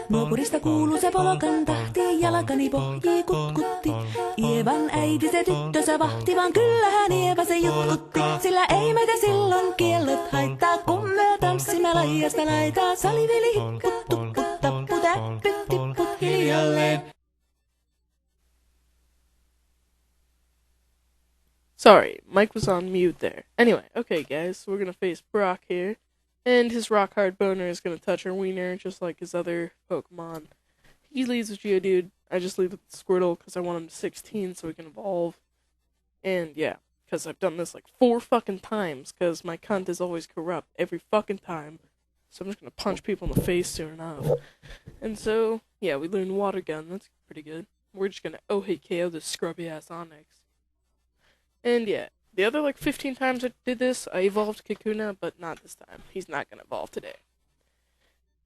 Nuokurista kuuluu se polkan tahti, jalkani pohjii kutkutti. Ievan äiti se tyttönsä vahti, vaan kyllähän Ieva se jutkutti. Sillä ei meitä silloin kiellot haittaa, kun me tanssimme laijasta laitaa. Saliveli hipput, tupput, tapput, äppyt, tipput hiljalleen. Sorry, Mike was on mute there. Anyway, okay guys, so we're gonna face Brock here. And his rock hard boner is gonna touch her wiener, just like his other Pokemon. He leads with Geodude. I just lead with Squirtle, because I want him to 16 so he can evolve. And yeah, because I've done this like 4 fucking times, because my cunt is always corrupt every fucking time. So I'm just gonna punch people in the face soon enough. And so, yeah, we learned Water Gun, that's pretty good. We're just gonna hit KO this scrubby ass Onyx. And yeah, the other like 15 times I did this, I evolved Kakuna, but not this time. He's not gonna evolve today.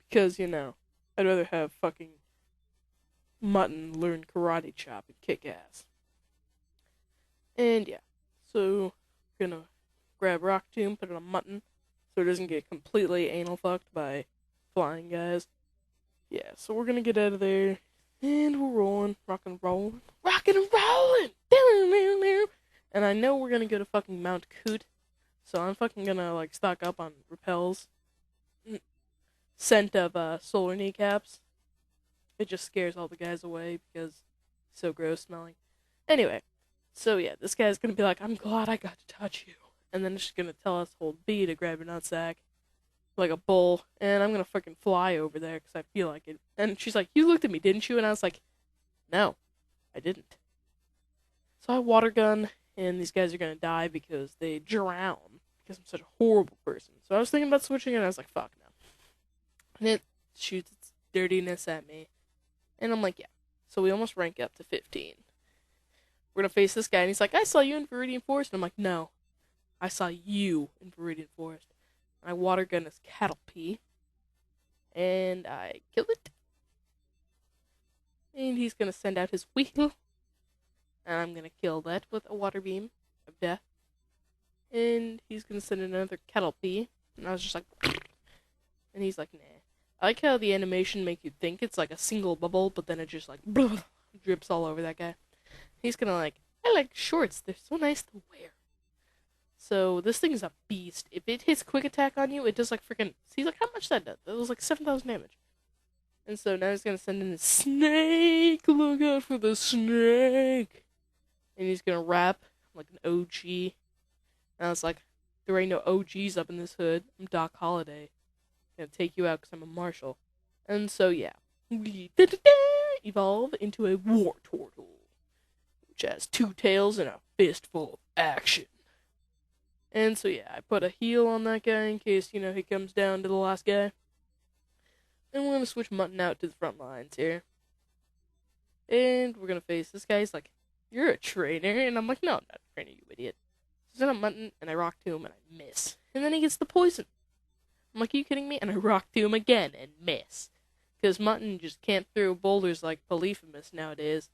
Because, you know, I'd rather have fucking Mutton learn Karate Chop and kick ass. And yeah, so we're gonna grab Rock Tomb, put it on Mutton, so it doesn't get completely anal fucked by flying guys. Yeah, so we're gonna get out of there, and we're rolling, rockin' and rolling. And I know we're gonna go to fucking Mount Coot, so I'm fucking gonna, like, stock up on Repel's scent of, solar kneecaps. It just scares all the guys away, because it's so gross smelling. Anyway, so yeah, this guy's gonna be like, I'm glad I got to touch you. And then it's just gonna tell us to hold B to grab your nutsack, like a bull, and I'm gonna fucking fly over there, because I feel like it. And she's like, you looked at me, didn't you? And I was like, no, I didn't. So I water gun, and these guys are gonna die because they drown, because I'm such a horrible person. So I was thinking about switching, and I was like, fuck no. And it shoots its dirtiness at me, and I'm like, yeah. So we almost rank up to 15. We're gonna face this guy, and he's like, I saw you in Viridian Forest, and I'm like, no. I saw you in Viridian Forest. And I water gun his Caterpie, and I kill it. And he's gonna send out his wheel. And I'm gonna kill that with a water beam of death. And he's gonna send another Caterpie. And I was just like, and he's like, nah. I like how the animation make you think it's like a single bubble, but then it just like drips all over that guy. He's gonna like, I like shorts, they're so nice to wear. So this thing is a beast. If it hits quick attack on you, it does like freaking, see like how much that does? That was like 7,000 damage. And so now he's gonna send in a snake. Look out for the snake. And he's gonna rap like an OG. And I was like, there ain't no OGs up in this hood. I'm Doc Holliday. I'm gonna take you out because I'm a marshal. And so yeah, we evolve into a war turtle, which has 2 tails and a fistful of action. And so yeah, I put a heal on that guy in case, you know, he comes down to the last guy. And we're gonna switch Mutton out to the front lines here. And we're gonna face this guy. He's like, you're a trainer. And I'm like, no, I'm not a trainer, you idiot. So then I'm Mutton, and I rock to him, and I miss. And then he gets the poison. I'm like, are you kidding me? And I rock to him again, and miss. Because Mutton just can't throw boulders like Polyphemus nowadays.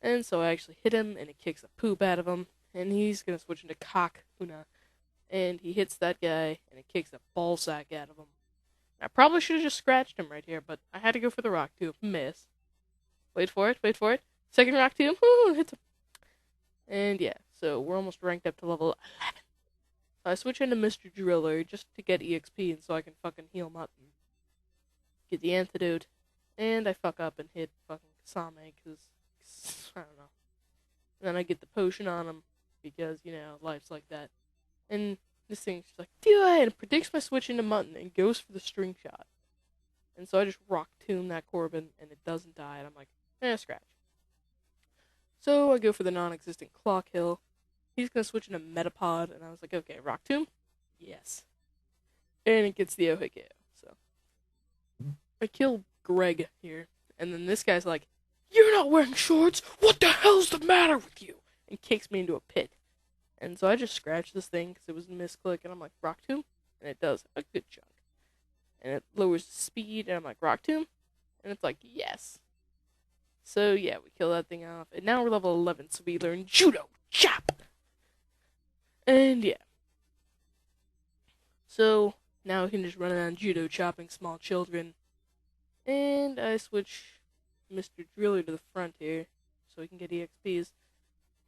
And so I actually hit him, and it kicks the poop out of him. And he's gonna switch into Kakuna. And he hits that guy, and it kicks the ball sack out of him. I probably should have just scratched him right here, but I had to go for the rock tube. Miss. Wait for it, wait for it. Second rock tube. Woo, hits him. And yeah, so we're almost ranked up to level 11. So I switch into Mr. Driller just to get EXP and so I can fucking heal Mutton. Get the antidote. And I fuck up and hit fucking Kasame because, I don't know. And then I get the potion on him because, you know, life's like that. And this thing's just like, do it! And it predicts my switch into Mutton and goes for the string shot. And so I just rock tomb that Corbin and it doesn't die. And I'm like, scratch. So I go for the non-existent Clock Hill. He's gonna switch into Metapod. And I was like, okay, rock tomb? Yes. And it gets the Ohikeo. So I kill Greg here. And then this guy's like, you're not wearing shorts? What the hell's the matter with you? And kicks me into a pit. And so I just scratched this thing because it was a misclick, and I'm like, rock tomb? And it does a good chunk. And it lowers the speed, and I'm like, rock tomb? And it's like, yes. So yeah, we kill that thing off. And now we're level 11, so we learn Judo Chop! And yeah. So now we can just run around judo chopping small children. And I switch Mr. Driller to the front here so we can get EXPs.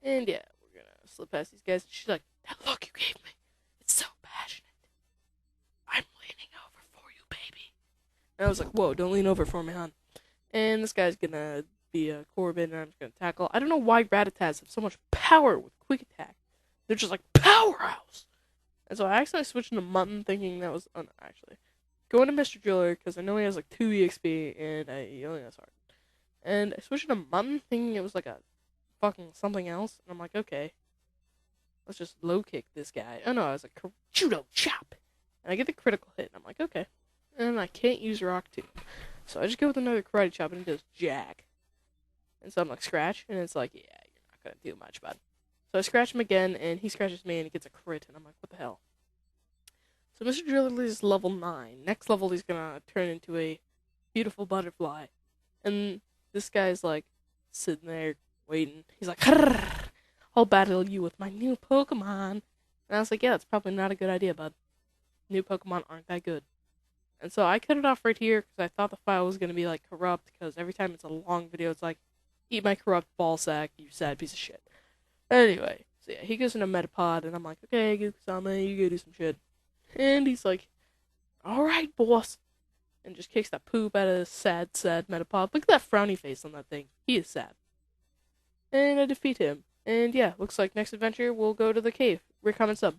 And yeah, we're gonna slip past these guys. She's like, that look you gave me, it's so passionate. I'm leaning over for you, baby. And I was like, whoa, don't lean over for me, hon. And this guy's gonna be a Corbin, and I'm just gonna tackle. I don't know why Ratatats have so much power with quick attack. They're just like, powerhouse! And so I accidentally switched into Mutton, thinking that was, oh no, actually. Going to Mr. Driller, because I know he has like 2 EXP, and he only has heart. And I switched into Mutton, thinking it was like a fucking something else, and I'm like, okay. Let's just low kick this guy. Oh no, I was like, judo chop! And I get the critical hit, and I'm like, okay. And I can't use Rock 2. So I just go with another karate chop, and it does jack. And so I'm like, scratch, and it's like, yeah, you're not gonna do much, bud. So I scratch him again, and he scratches me, and he gets a crit, and I'm like, what the hell? So Mr. Driller is level 9. Next level, he's gonna turn into a beautiful butterfly. And this guy's like, sitting there, waiting. He's like, I'll battle you with my new Pokemon. And I was like, yeah, that's probably not a good idea, bud. New Pokemon aren't that good. And so I cut it off right here, because I thought the file was gonna be like corrupt, because every time it's a long video, it's like, eat my corrupt ball sack, you sad piece of shit. Anyway, so yeah, he goes into Metapod, and I'm like, okay, Gusama, you go do some shit. And he's like, alright, boss. And just kicks that poop out of this sad Metapod. Look at that frowny face on that thing. He is sad. And I defeat him. And yeah, looks like next adventure we'll go to the cave. Comment sub.